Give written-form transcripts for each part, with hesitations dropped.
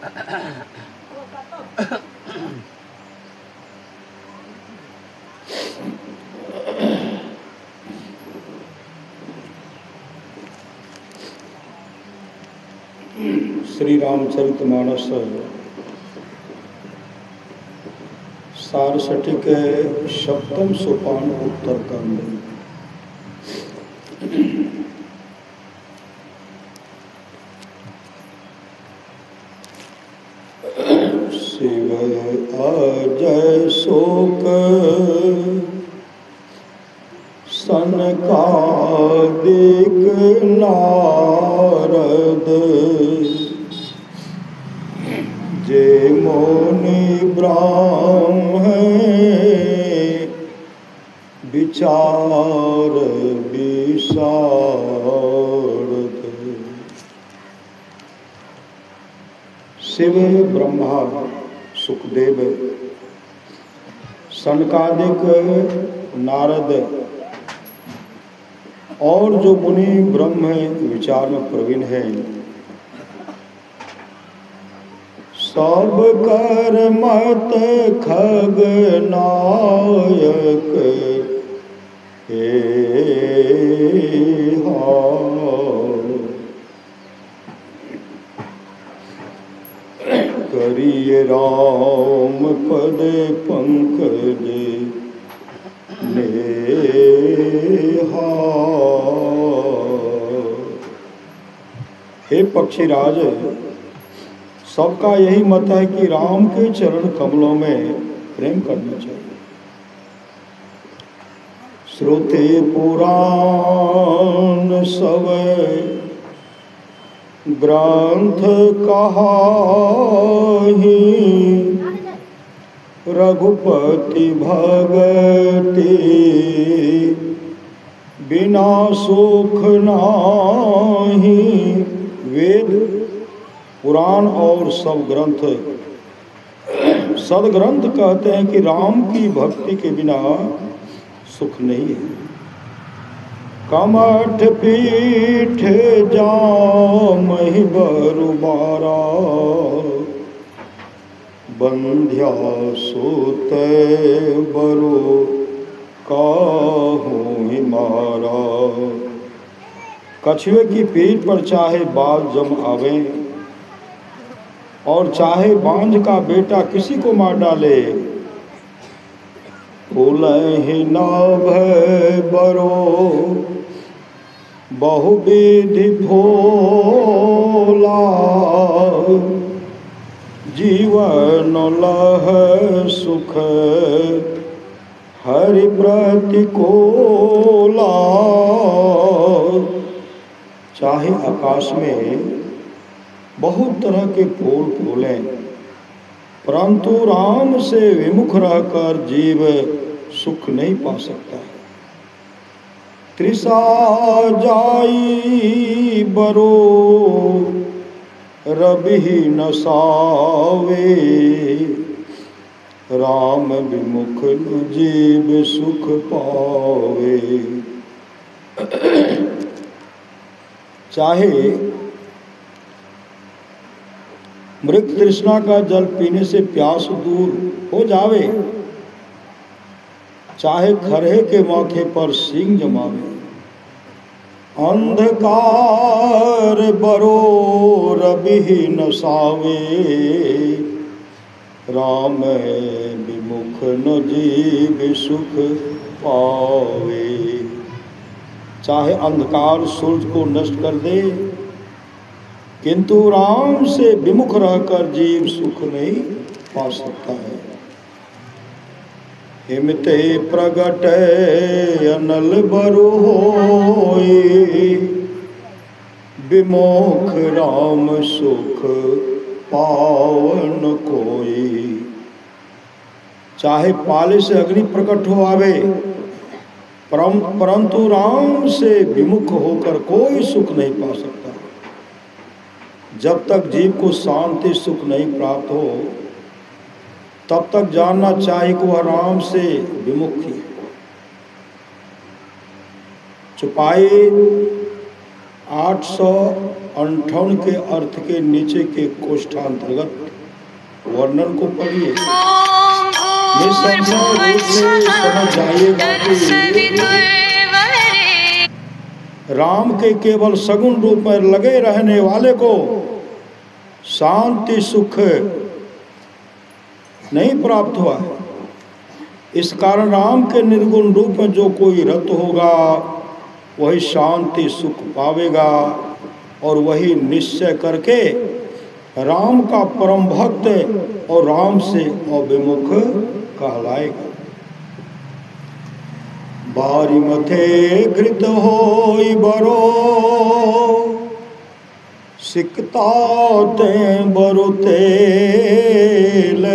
श्री रामचरितमानस सारसठिक सप्तम सोपान उत्तरकांड। शिव अजय शोक सनकादिक नारद जे मोनि ब्राह्मण विचार विशारद। शिव ब्रह्मा सुखदेव सनकादिक नारद और जो मुनि ब्रह्म विचार में प्रवीण हैं, सब कर मत खगनायक हे करिए राम पद पंकज नेहा। हे पक्षीराज, सबका यही मत है कि राम के चरण कमलों में प्रेम करना चाहिए। श्रुति पुराण सब ग्रंथ कहाहि, रघुपति भगति बिना सुख नाही। वेद पुराण और सब ग्रंथ सदग्रंथ कहते हैं कि राम की भक्ति के बिना सुख नहीं है। कमठ पीठ जामहि बरुबारा, बंध्या सुत बरु काहू मारा। कछुए की पीठ पर चाहे बाल जम आवे और चाहे बांझ का बेटा किसी को मार डाले, भूलहि नाभ बरो बहुविधि भोला। जीवन लह सुख हरि प्रतिकोला। चाहे आकाश में बहुत तरह के फूल फूलें, परंतु राम से विमुख रहकर जीव सुख नहीं पा सकता है। तृषा जाई बरो रबि न सावे, राम विमुख न जीव सुख पावे। चाहे मृग तृष्णा का जल पीने से प्यास दूर हो जावे, चाहे खरहे के मौके पर सींग जमावे। अंधकार बरो रबि न सावे, राम विमुख न जीव सुख पावे। चाहे अंधकार सूरज को नष्ट कर दे, किंतु राम से विमुख रहकर जीव सुख नहीं पा सकता है। हिमते प्रगट अनल बरु होई, विमुख राम सुख पावन कोई। चाहे पाले से अग्नि प्रकट हो आवे, परंतु राम से विमुख होकर कोई सुख नहीं पा सकता। जब तक जीव को शांति सुख नहीं प्राप्त हो, तब तक जानना चाहिए कि वह राम से विमुख ही है। छुपाए 858 के अर्थ के नीचे के कोष्ठांतर्गत वर्णन को पढ़िए। निसंशय रूप से समझ जाइएगा कि राम के केवल सगुण रूप में लगे रहने वाले को शांति सुख नहीं प्राप्त हुआ है। इस कारण राम के निर्गुण रूप में जो कोई रत होगा वही शांति सुख पावेगा और वही निश्चय करके राम का परम भक्त और राम से अविमुख कहलाएगा। बारी मथे घृत होई बरो सिकता ते बरो तेल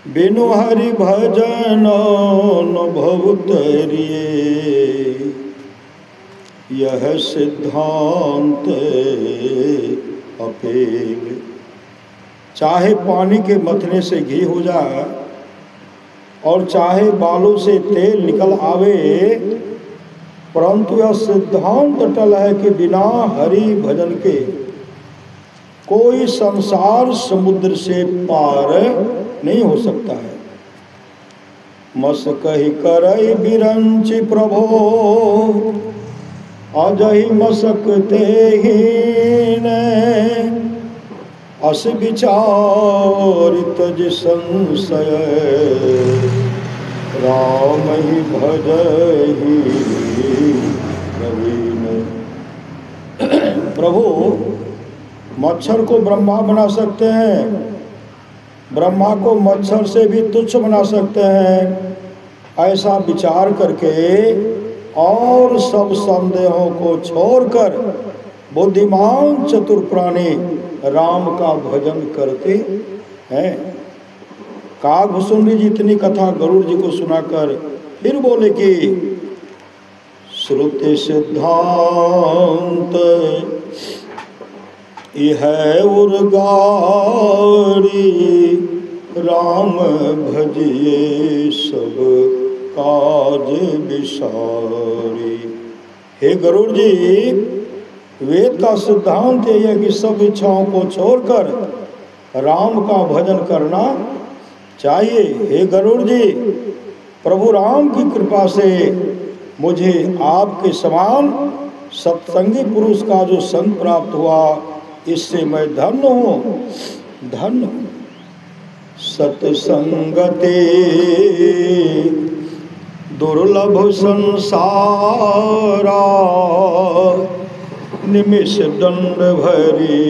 बिनु हरि भजन न भवतरिए यह सिद्धांत अपेल। चाहे पानी के मथने से घी हो जाए और चाहे बालों से तेल निकल आवे, परंतु यह सिद्धांत अटल है कि बिना हरि भजन के कोई संसार समुद्र से पार नहीं हो सकता है। मस कही करई बिरंचि प्रभो अजहि मसकते हीन अस विचारित जिस संशय राम ही भजहि प्रवीण। प्रभु मच्छर को ब्रह्मा बना सकते हैं, ब्रह्मा को मच्छर से भी तुच्छ बना सकते हैं। ऐसा विचार करके और सब संदेहों को छोड़कर बुद्धिमान चतुर प्राणी राम का भजन करते हैं। कागभूषुंडी जी इतनी कथा गरुड़ जी को सुनाकर फिर बोले कि श्रुति सिद्धांत यह उर्गारी राम भजिए सब काज विसारी। हे गरुड़ जी, वेद का सिद्धांत यह है कि सब इच्छाओं को छोड़कर राम का भजन करना चाहिए। हे गरुड़ जी, प्रभु राम की कृपा से मुझे आपके समान सत्संगी पुरुष का जो संग प्राप्त हुआ, इससे मैं धन्य हूँ, धन्य हूँ। सत्संगते दुर्लभ संसारा निमिष दंड भरी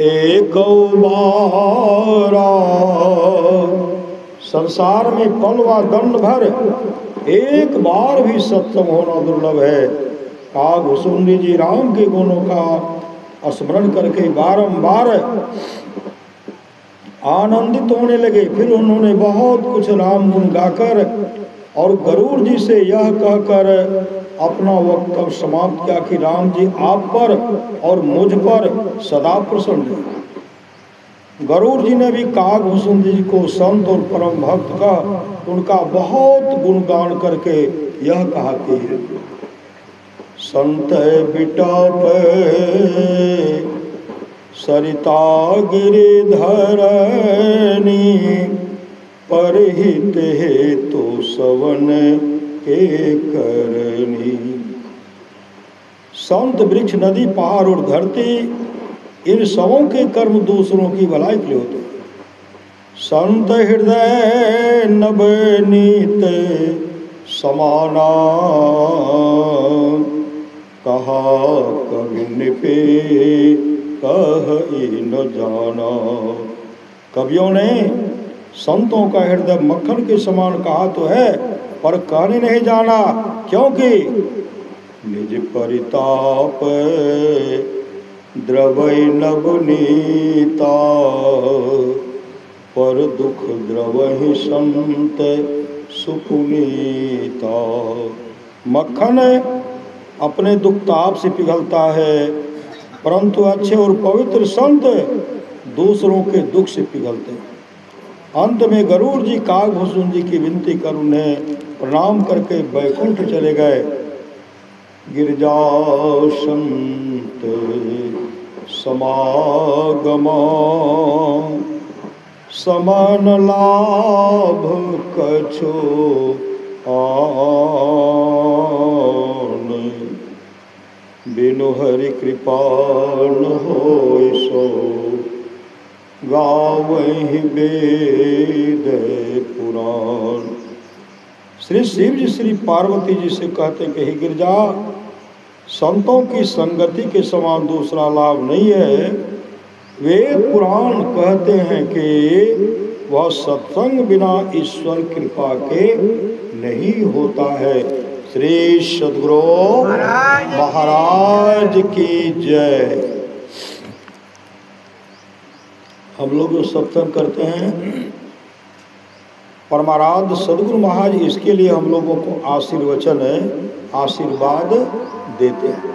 एक बारा। संसार में पलवा दंड भर एक बार भी सत्संग होना दुर्लभ है। कागभूषुंडी जी राम के गुणों का स्मरण करके बारंबार आनंदित होने लगे। फिर उन्होंने बहुत कुछ राम गुण गाकर और गरुड़ जी से यह कहकर अपना वक्तव्य समाप्त किया कि राम जी आप पर और मुझ पर सदा प्रसन्न हैं। गरुड़ जी ने भी कागभूषुंडी जी को संत और परम भक्त का उनका बहुत गुणगान करके यह कहा कि संत बिटप सरिता गिरिधरणी परहित हेतु सवन के करनी। संत वृक्ष नदी पहाड़ और धरती इन सबों के कर्म दूसरों की भलाई के लिए होते हैं। संत हृदय नवनीत समाना कहा कवि निपे कह न जाना। कवियों ने संतों का हृदय मक्खन के समान कहा तो है, पर कहने नहीं जाना, क्योंकि निज परिताप द्रवै नवनीता पर दुख द्रवहि संत सुपुनीता। मक्खन अपने दुख ताप से पिघलता है, परंतु अच्छे और पवित्र संत दूसरों के दुख से पिघलते हैं। अंत में गरुड़ जी कागभूषुंडी जी की विनती कर उन्हें प्रणाम करके बैकुंठ चले गए। गिरजा संत समागमा समान लाभ कछो आन बिनु हरि कृपा न होय सो गावहि वेद पुराण। श्री शिव जी श्री पार्वती जी से कहते हैं कि हे गिरजा, संतों की संगति के समान दूसरा लाभ नहीं है। वेद पुराण कहते हैं कि वह सत्संग बिना ईश्वर कृपा के नहीं होता है। श्री सद्गुरु महाराज की जय। हम लोग जो सत्संग करते हैं, परमाराध्य सद्गुरु महाराज इसके लिए हम लोगों को आशीर्वचन है, आशीर्वाद देते हैं।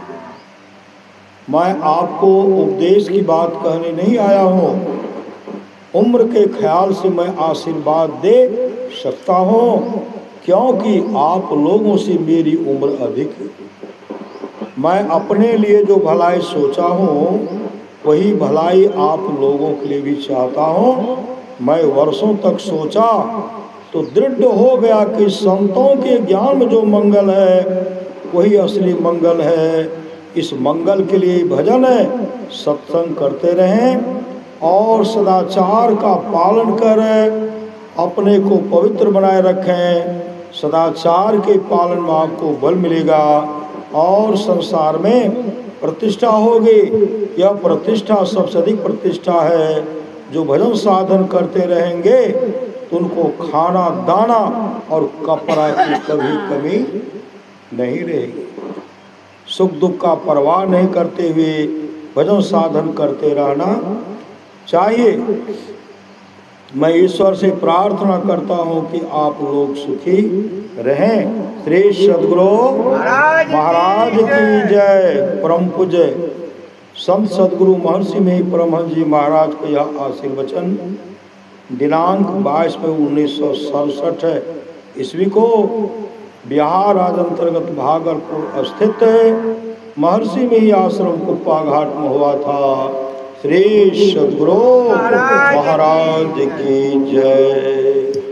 मैं आपको उपदेश की बात कहने नहीं आया हूँ, उम्र के ख्याल से मैं आशीर्वाद दे सकता हूँ, क्योंकि आप लोगों से मेरी उम्र अधिक है। मैं अपने लिए जो भलाई सोचा हूँ वही भलाई आप लोगों के लिए भी चाहता हूँ। मैं वर्षों तक सोचा तो दृढ़ हो गया कि संतों के ज्ञान में जो मंगल है वही असली मंगल है। इस मंगल के लिए भजन है, सत्संग करते रहें और सदाचार का पालन करें, अपने को पवित्र बनाए रखें। सदाचार के पालन में आपको बल मिलेगा और संसार में प्रतिष्ठा होगी। यह प्रतिष्ठा सबसे अधिक प्रतिष्ठा है। जो भजन साधन करते रहेंगे तो उनको खाना दाना और कपड़ा की कभी कमी नहीं रहेगी। सुख दुख का परवाह नहीं करते हुए भजन साधन करते रहना चाहिए। मैं ईश्वर से प्रार्थना करता हूँ कि आप लोग सुखी रहें। श्री सद्गुरु महाराज की जय। परम पूज्य संत सद्गुरु महर्षि में परमहंस जी महाराज को यह आशीर्वचन दिनांक 22 मई 1967 ईस्वी को बिहार राज्य अंतर्गत भागलपुर स्थित महर्षि में ही आश्रम कुप्पा घाट में हुआ था। श्री सद्गुरु महाराज की जय।